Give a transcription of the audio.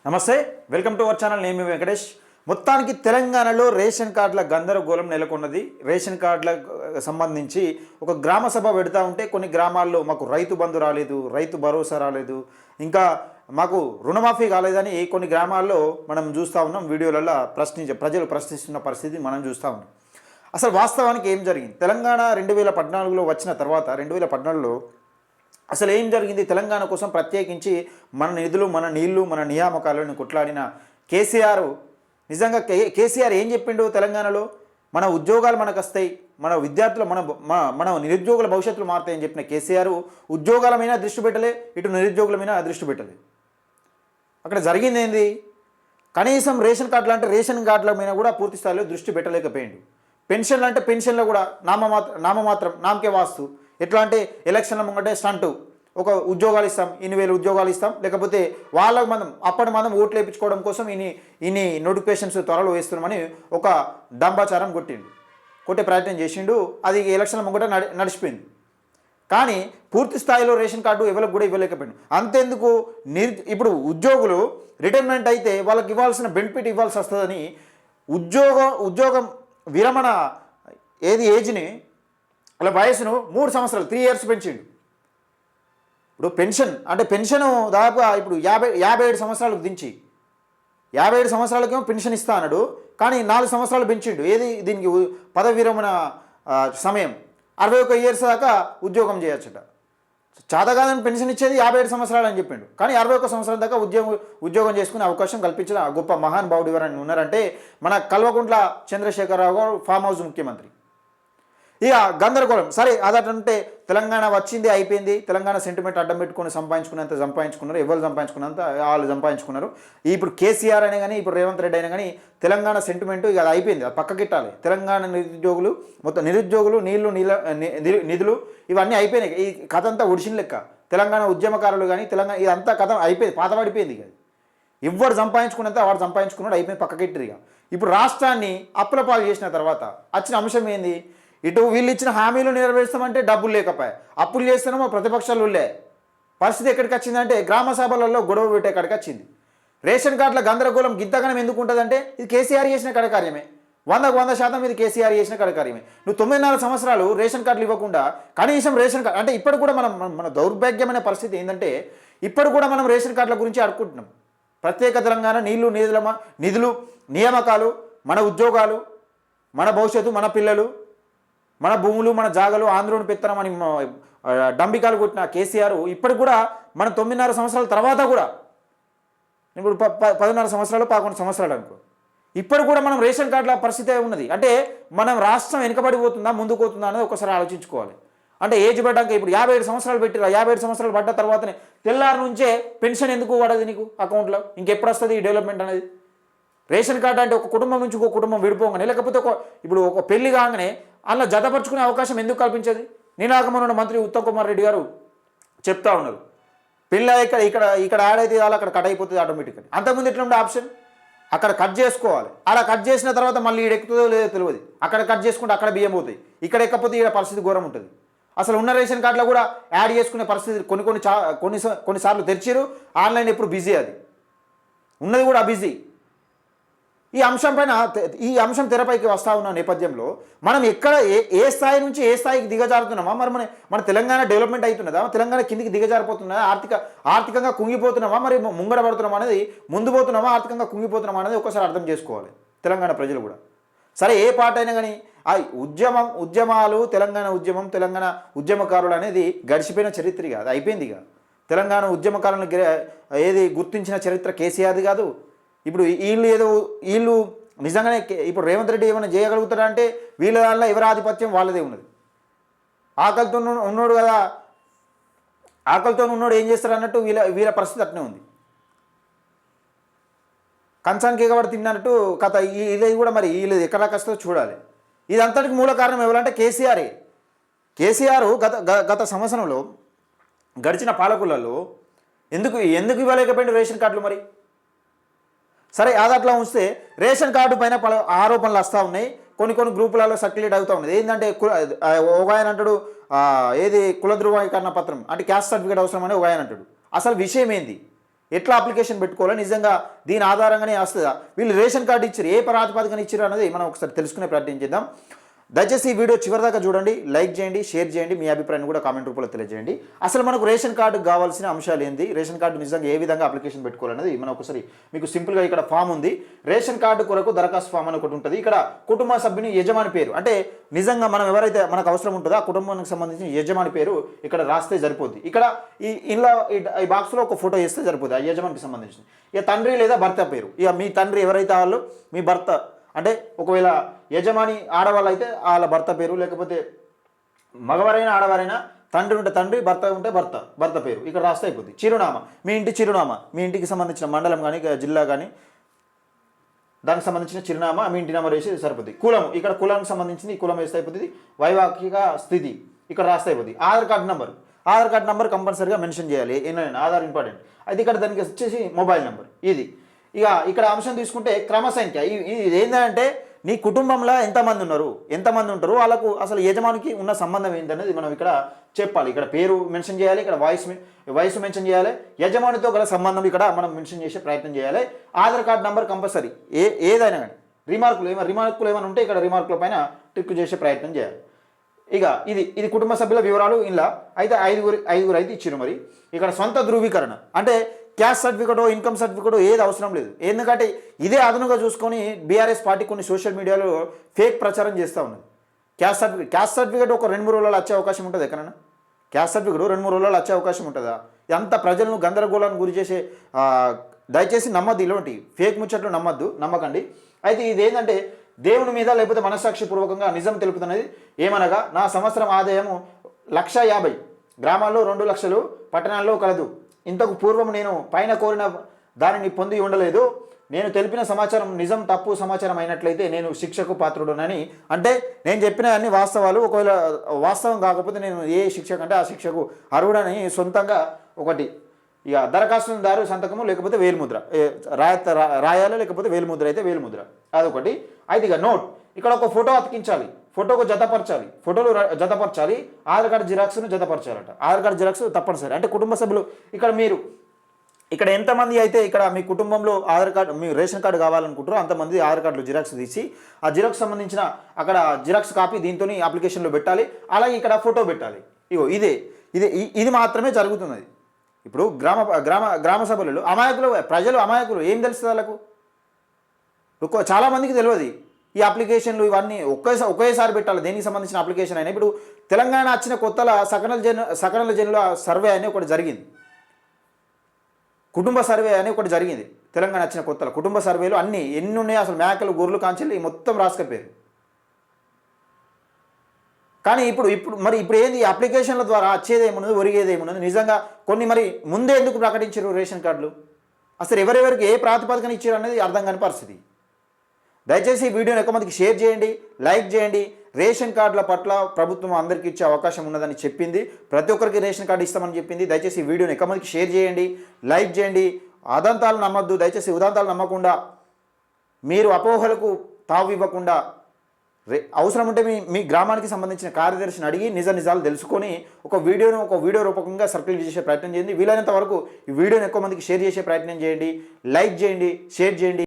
నమస్తే, welcome to our channel. నేను మీ వెంకటేష్. మొత్తానికి తెలంగాణలో రేషన్ కార్డుల గందరగోళం నెలకొన్నది. రేషన్ కార్డులకు సంబంధించి ఒక గ్రామ సభ పెడతా ఉంటే కొన్ని గ్రామాల్లో మాకు రైతు బంధు రాలేదు, రైతు భరోసా రాలేదు, ఇంకా మాకు రుణమాఫీ కాలేదని కొన్ని గ్రామాల్లో మనం చూస్తూ ఉన్నాం. వీడియోలలో ప్రజలు ప్రశ్నిస్తున్న పరిస్థితి మనం చూస్తూ ఉన్నాం. అసలు వాస్తవానికి ఏం జరిగింది? తెలంగాణ 2014లో వచ్చిన తర్వాత 2014లో అసలు ఏం జరిగింది? తెలంగాణ కోసం ప్రత్యేకించి మన నిధులు, మన నీళ్లు, మన నియామకాలను కొట్లాడిన కేసీఆర్ నిజంగా కేసీఆర్ ఏం చెప్పిండు? తెలంగాణలో మన ఉద్యోగాలు మనకు వస్తాయి, మన విద్యార్థులు మన నిరుద్యోగుల భవిష్యత్తులు మారుతాయని చెప్పిన కేసీఆర్ ఉద్యోగాల మీద దృష్టి పెట్టలే, ఇటు నిరుద్యోగుల మీద దృష్టి పెట్టలే. అక్కడ జరిగింది ఏంది? కనీసం రేషన్ కార్డులు అంటే రేషన్ కార్డుల మీద కూడా పూర్తి స్థాయిలో దృష్టి పెట్టలేకపోయిండు. పెన్షన్లు అంటే పెన్షన్లో కూడా నామమాత్రం నామకే వాస్తు. ఎట్లా అంటే ఎలక్షన్ల ముంగటే స్టంటు, ఒక ఉద్యోగాలు ఇస్తాం, 1000 ఉద్యోగాలు ఇస్తాం, లేకపోతే వాళ్ళకు మనం ఓట్లు వేయించుకోవడం కోసం ఇన్ని నోటిఫికేషన్స్ త్వరలో వేస్తున్నామని ఒక దంబాచారం కొట్టే ప్రయత్నం చేసిండు. అది ఎలక్షన్ల ముంగట నడిచిపోయింది. కానీ పూర్తి స్థాయిలో రేషన్ కార్డు ఎవరికి కూడా ఇవ్వలేకపోయింది. అంతెందుకు, ఇప్పుడు ఉద్యోగులు రిటైర్మెంట్ అయితే వాళ్ళకి ఇవ్వాల్సిన బెనిఫిట్ ఇవ్వాల్సి వస్తుందని ఉద్యోగం విరమణ ఏజ్ని అలా వయసును 3 సంవత్సరాలు 3 years పెంచిండు. ఇప్పుడు పెన్షన్ దాదాపుగా ఇప్పుడు 57 సంవత్సరాలకు దించి 57 సంవత్సరాలకేమో పెన్షన్ ఇస్తా అన్నాడు. కానీ 4 సంవత్సరాలు పెంచిండు. దీనికి పదవి విరమణ సమయం 61 years దాకా ఉద్యోగం చేయొచ్చట. చాతగాదని పెన్షన్ ఇచ్చేది 57 సంవత్సరాలు అని చెప్పిండు. కానీ 61 సంవత్సరాల దాకా ఉద్యోగం చేసుకునే అవకాశం కల్పించిన గొప్ప మహానుభావుడు ఎవరైనా ఉన్నారంటే మన కల్వకుంట్ల చంద్రశేఖరరావు గారు, ఫామ్ హౌస్ ముఖ్యమంత్రి. ఇక గందరగోళం. సరే, అదంటే తెలంగాణ వచ్చింది, అయిపోయింది. తెలంగాణ సెంటిమెంట్ అడ్డం పెట్టుకొని సంపాదించుకున్నారు. ఎవరు సంపాదించుకున్నంత వాళ్ళు సంపాదించుకున్నారు. ఇప్పుడు కేసీఆర్ అయినా కానీ, ఇప్పుడు రేవంత్ రెడ్డి అయినా కానీ తెలంగాణ సెంటిమెంట్ ఇక అది అయిపోయింది, అది పక్కకిట్టాలి. తెలంగాణ నిరుద్యోగులు నిధులు ఇవన్నీ అయిపోయినాయి. ఈ కథ అంతా ఒడిసిన లెక్క. తెలంగాణ ఉద్యమకారులు కానీ ఇదంతా కథ అయిపోయింది, పాతపడిపోయింది. ఇక ఎవరు సంపాదించుకున్నంత వాడు సంపాదించుకున్నాడు, అయిపోయింది, పక్కకిట్టిరు. ఇక ఇప్పుడు రాష్ట్రాన్ని అప్పుల పాలు చేసిన తర్వాత వచ్చిన అంశం ఏంది? ఇటు వీళ్ళు ఇచ్చిన హామీలు నెరవేర్స్తామంటే డబ్బులు లేకపోయా, అప్పులు చేస్తున్నామో ప్రతిపక్షాలు పరిస్థితి ఎక్కడికి వచ్చిందంటే గ్రామ సభలలో గొడవ పెట్టే కాడికి వచ్చింది. రేషన్ కార్డుల గందరగోళం గిద్దగనం ఎందుకు ఉంటుందంటే ఇది కేసీఆర్ చేసిన కడకార్యమే. 100% ఇది కేసీఆర్ చేసిన కడకార్యమే. నువ్వు 9.5 సంవత్సరాలు రేషన్ కార్డులు ఇవ్వకుండా కనీసం రేషన్ కార్డు అంటే ఇప్పుడు కూడా మన దౌర్భాగ్యమైన పరిస్థితి ఏంటంటే ఇప్పుడు కూడా మనం రేషన్ కార్డుల గురించి అడుక్కుంటున్నాం. ప్రత్యేక తెలంగాణ నిధులు నియామకాలు, మన ఉద్యోగాలు, మన భవిష్యత్తు, మన పిల్లలు, మన భూములు, మన జాగలు ఆంధ్రోని పెత్తనమని డంబికాలు కొట్టిన కేసీఆర్ ఇప్పటికి కూడా మన 9.5 సంవత్సరాల తర్వాత కూడా, ఇప్పుడు 10.5 సంవత్సరాలు 11 సంవత్సరాలు అనుకో, ఇప్పుడు కూడా మనం రేషన్ కార్డుల పరిస్థితి ఉన్నది. అంటే మనం రాష్ట్రం వెనుకబడిపోతుందా ముందుకు పోతుందా అనేది ఒకసారి ఆలోచించుకోవాలి. అంటే ఏజ్ పడ్డాక ఇప్పుడు 57 సంవత్సరాలు పెట్టిరా, 57 సంవత్సరాలు పడ్డ తర్వాతనే తెల్లారి నుంచే పెన్షన్ ఎందుకు పడదు నీకు అకౌంట్లో? ఇంకెప్పుడు వస్తుంది ఈ డెవలప్మెంట్ అనేది? రేషన్ కార్డు అంటే ఒక కుటుంబం నుంచి ఒక కుటుంబం విడిపోగానే, లేకపోతే ఇప్పుడు ఒక పెళ్లి కాగానే అలా జతపరుచుకునే అవకాశం ఎందుకు కల్పించేది? నినాకమన్న మంత్రి ఉత్తమ్ కుమార్ రెడ్డి గారు చెప్తా ఉన్నారు, పెళ్ళి ఇక్కడ యాడ్ అయితే వాళ్ళు అక్కడ కట్ అయిపోతుంది ఆటోమేటిక్గా. అంతకుముందు ఎట్లా ఉండే ఆప్షన్? అక్కడ కట్ చేసుకోవాలి, అలా కట్ చేసిన తర్వాత మళ్ళీ ఈడ ఎక్కుతుందో లేదో తెలియదు. అక్కడ కట్ చేసుకుంటే అక్కడ బియ్యం పోతాయి, ఇక్కడ ఎక్కపోతే ఈడ పరిస్థితి ఘోరం ఉంటుంది. అసలు ఉన్న రేషన్ కార్డులో కూడా యాడ్ చేసుకునే పరిస్థితి కొన్నిసార్లు తెరిచారు. ఆన్లైన్ ఎప్పుడు బిజీ, అది ఉన్నది కూడా బిజీ. ఈ అంశం తెరపైకి వస్తూ ఉన్న నేపథ్యంలో మనం ఎక్కడ ఏ స్థాయి నుంచి ఏ స్థాయికి దిగజారుతున్నామా? మరి మన తెలంగాణ డెవలప్మెంట్ అవుతున్నదా? తెలంగాణ కిందికి దిగజారిపోతున్నదా? ఆర్థికంగా కుంగిపోతున్నామా? మరి ముంగడ పడుతున్నామా అనేది, ముందు పోతున్నామా, ఆర్థికంగా కుంగిపోతున్నామా అనేది ఒకసారి అర్థం చేసుకోవాలి తెలంగాణ ప్రజలు కూడా. సరే, ఏ పాట అయినా కానీ ఆ ఉద్యమాలు, తెలంగాణ ఉద్యమకారులు అనేది గడిచిపోయిన చరిత్ర కాదు, అయిపోయింది. ఇక తెలంగాణ ఉద్యమకారులను గుర్తించిన చరిత్ర కేసీఆర్ది కాదు. ఇప్పుడు వీళ్ళు నిజంగానే ఇప్పుడు రేవంత్ రెడ్డి ఏమైనా చేయగలుగుతారా అంటే వీళ్ళ దానిలో ఎవరి ఆధిపత్యం వాళ్ళదే ఉన్నది. ఆకలితో ఉన్నోడు ఏం చేస్తారు అన్నట్టు వీళ్ళ పరిస్థితి అట్నే ఉంది. కంచానికి ఎగబడి తిన్నట్టు కథ. ఇది కూడా మరి వీళ్ళు ఎక్కడ కష్టమో చూడాలి. ఇదంతటికి మూల కారణం ఎవరంటే కేసీఆర్ గత సంవత్సరంలో గడిచిన పాలకులలో ఎందుకు ఇవ్వలేకపోయింది రేషన్ కార్డులు? మరి సరే, అది అట్లా ఉంచితే రేషన్ కార్డు పైన ఆరోపణలు వస్తూ ఉన్నాయి. కొన్ని గ్రూపులలో సర్క్యులేట్ అవుతూ ఉన్నది. ఏంటంటే ఒక ఆయన అంటాడు కుల ధృవీకరణ పత్రం అంటే క్యాస్ట్ సర్టిఫికేట్ అవసరం అని ఒక ఆయన అంటాడు. అసలు విషయం ఏంది? ఎట్లా అప్లికేషన్ పెట్టుకోవాలో నిజంగా దీని ఆధారంగానే వస్తుందా, వీళ్ళు రేషన్ కార్డు ఇచ్చారు ఏ ప్రాతిపదికన ఇచ్చారు అనేది మనం ఒకసారి తెలుసుకునే ప్రయత్నం చేద్దాం. దయచేసి ఈ వీడియో చివరిదాకా చూడండి, లైక్ చేయండి, షేర్ చేయండి, మీ అభిప్రాయాన్ని కూడా కామెంట్ రూపంలో తెలియజేయండి. అసలు మనకు రేషన్ కార్డు కావాల్సిన అంశాలు ఏంది, రేషన్ కార్డు నిజంగా ఏ విధంగా అప్లికేషన్ పెట్టుకోవాలనేది మనం ఒకసారి మీకు సింపుల్గా ఇక్కడ ఫామ్ ఉంది. రేషన్ కార్డు కొరకు దరఖాస్తు ఫామ్ అని ఒకటి ఉంటుంది. ఇక్కడ కుటుంబ సభ్యుని యజమాని పేరు, అంటే నిజంగా మనం ఎవరైతే మనకు అవసరం ఉంటుందో ఆ కుటుంబానికి సంబంధించిన యజమాని పేరు ఇక్కడ రాస్తే సరిపోద్ది. ఇక్కడ ఈ బాక్స్లో ఒక ఫోటో వేస్తే సరిపోద్ది ఆ యజమానికి సంబంధించిన. ఇక తండ్రి లేదా భర్త పేరు, ఇక మీ తండ్రి ఎవరైతే వాళ్ళు మీ భర్త, అంటే ఒకవేళ యజమాని ఆడవాళ్ళు అయితే వాళ్ళ భర్త పేరు, లేకపోతే మగవారైనా ఆడవారైనా తండ్రి ఉంటే తండ్రి, భర్త ఉంటే భర్త పేరు ఇక్కడ రాస్తే అయిపోద్ది. చిరునామా, మీ ఇంటి చిరునామా, మీ ఇంటికి సంబంధించిన మండలం కానీ జిల్లా కానీ దానికి సంబంధించిన చిరునామా, మీ ఇంటి నెంబర్ వేసి సరిపోద్ది. కులం, ఇక్కడ కులానికి సంబంధించింది ఈ కులం వేస్తే అయిపోతుంది. వైవాహిక స్థితి ఇక్కడ రాస్తే అయిపోద్ది. ఆధార్ కార్డ్ నెంబర్ కంపల్సరీగా మెన్షన్ చేయాలి. ఏంటంటే ఆధార్ ఇంపార్టెంట్. అయితే ఇక్కడ దానికి వచ్చేసి మొబైల్ నెంబర్. ఇది ఇక ఇక్కడ అంశం తీసుకుంటే క్రమ సంఖ్య. ఇది ఏంటంటే నీ కుటుంబంలో ఎంతమంది ఉంటారు, వాళ్ళకు అసలు యజమానికి ఉన్న సంబంధం ఏంటనేది మనం ఇక్కడ చెప్పాలి. ఇక్కడ పేరు మెన్షన్ చేయాలి, ఇక్కడ వయసు మెన్షన్ చేయాలి, యజమానితో గల సంబంధం ఇక్కడ మనం మెన్షన్ చేసే ప్రయత్నం చేయాలి. ఆధార్ కార్డ్ నెంబర్ కంపల్సరీ ఏదైనా కానీ రిమార్కులు ఏమైనా ఉంటే ఇక్కడ రిమార్కుల పైన టిక్ చేసే ప్రయత్నం చేయాలి. ఇక ఇది కుటుంబ సభ్యుల వివరాలు ఇలా అయితే ఐదుగురు అయితే ఇచ్చారు. మరి ఇక్కడ సొంత ధృవీకరణ అంటే క్యాస్ట్ సర్టిఫికేటో ఇన్కమ్ సర్టిఫికేటో ఏది అవసరం లేదు. ఎందుకంటే ఇదే అదనుగా చూసుకొని బీఆర్ఎస్ పార్టీ కొన్ని సోషల్ మీడియాలో ఫేక్ ప్రచారం చేస్తూ ఉన్నది. క్యాస్ట్ సర్టిఫికేట్ ఒక 2-3 రోజుల్లో వచ్చే అవకాశం ఉంటుంది. ఎక్కడైనా క్యాస్ట్ సర్టిఫికేట్ 2-3 రోజుల్లో వచ్చే అవకాశం ఉంటుందా? అంత ప్రజలను గందరగోళానికి గురి చేసే దయచేసి నమ్మద్దు, ఇలాంటి ఫేక్ ముచ్చట్లు నమ్మకండి. అయితే ఇది ఏంటంటే దేవుని మీద లేకపోతే మనస్సాక్షిపూర్వకంగా నిజం తెలుపుతున్నది. ఏమనగా నా సంవత్సరం ఆదాయము 1,50,000, గ్రామాల్లో 2 లక్షలు, పట్టణాల్లో కలదు. ఇంతకు పూర్వం నేను పైన కోరిన దానిని పొంది ఉండలేదు. నేను తెలిపిన సమాచారం నిజం తప్పు సమాచారం అయినట్లయితే నేను శిక్షకు పాత్రుడునని, అంటే నేను చెప్పిన అన్ని వాస్తవాలు, ఒకవేళ వాస్తవం కాకపోతే నేను ఏ శిక్ష కంటే ఆ శిక్షకు అర్హుడని సొంతంగా ఒకటి ఇక దరఖాస్తుదారు సంతకము లేకపోతే వేలిముద్ర రాయాలి, లేకపోతే వేలిముద్ర అయితే వేలిముద్ర అదొకటి. అయితే ఇక నోట్, ఇక్కడ ఒక ఫోటో అతికించాలి, ఫోటోకు ఫోటోలు జతపరచాలి, ఆధార్ కార్డు జిరాక్స్ను జతపరచాలట. ఆధార్ కార్డు జిరాక్స్ తప్పనిసరి. అంటే కుటుంబ సభ్యులు ఇక్కడ ఎంతమంది అయితే ఇక్కడ మీ కుటుంబంలో ఆధార్ కార్డు మీ రేషన్ కార్డు కావాలనుకుంటారో అంతమంది ఆధార్ కార్డులు జిరాక్స్ తీసి ఆ జిరాక్స్ సంబంధించిన అక్కడ జిరాక్స్ కాపీ దీంతో అప్లికేషన్లో పెట్టాలి. అలాగే ఇక్కడ ఫోటో పెట్టాలి. ఇది మాత్రమే జరుగుతున్నది. ఇప్పుడు గ్రామ సభలలో ప్రజలు అమాయకులు, ఏం తెలుస్తుంది వాళ్ళకు? చాలామందికి తెలియదు ఈ అప్లికేషన్లు ఇవన్నీ ఒకేసారి పెట్టాలి. దేనికి సంబంధించిన అప్లికేషన్ అయినా ఇప్పుడు తెలంగాణ వచ్చిన కొత్తల సకల జనుల సర్వే అని ఒకటి జరిగింది, కుటుంబ సర్వే అని ఒకటి జరిగింది. తెలంగాణ వచ్చిన కొత్తల కుటుంబ సర్వేలు అన్నీ ఎన్ని ఉన్నాయి అసలు, మేకలు గొర్రెలు కాంచెల్లి మొత్తం రాసుకపోయారు. కానీ ఇప్పుడు ఏంది అప్లికేషన్ల ద్వారా వచ్చేదేమున్నది ఒరిగేదేమున్నది? నిజంగా కొన్ని మరి ముందే ఎందుకు ప్రకటించారు రేషన్ కార్డులు? అసలు ఎవరెవరికి ఏ ప్రాతిపదికన ఇచ్చారు అనేది అర్థం కాని పరిస్థితి. దయచేసి ఈ వీడియోని ఎక్కువ మందికి షేర్ చేయండి, లైక్ చేయండి. రేషన్ కార్డుల పట్ల ప్రభుత్వం అందరికీ ఇచ్చే అవకాశం ఉన్నదని చెప్పింది, ప్రతి ఒక్కరికి రేషన్ కార్డు ఇస్తామని చెప్పింది. దయచేసి ఈ వీడియోని ఎక్కువ మందికి షేర్ చేయండి, లైక్ చేయండి. అదంతాలు నమ్మద్దు, దయచేసి ఉదాంతాలు నమ్మకుండా, మీరు అపోహలకు తావు ఇవ్వకుండా, అవసరం ఉంటే మీ గ్రామానికి సంబంధించిన కార్యదర్శిని అడిగి నిజాలు తెలుసుకొని ఒక వీడియో రూపకంగా సర్క్యులేట్ చేసే ప్రయత్నం చేయండి. వీలైనంత వరకు ఈ వీడియోని ఎక్కువ మందికి షేర్ చేసే ప్రయత్నం చేయండి, లైక్ చేయండి, షేర్ చేయండి.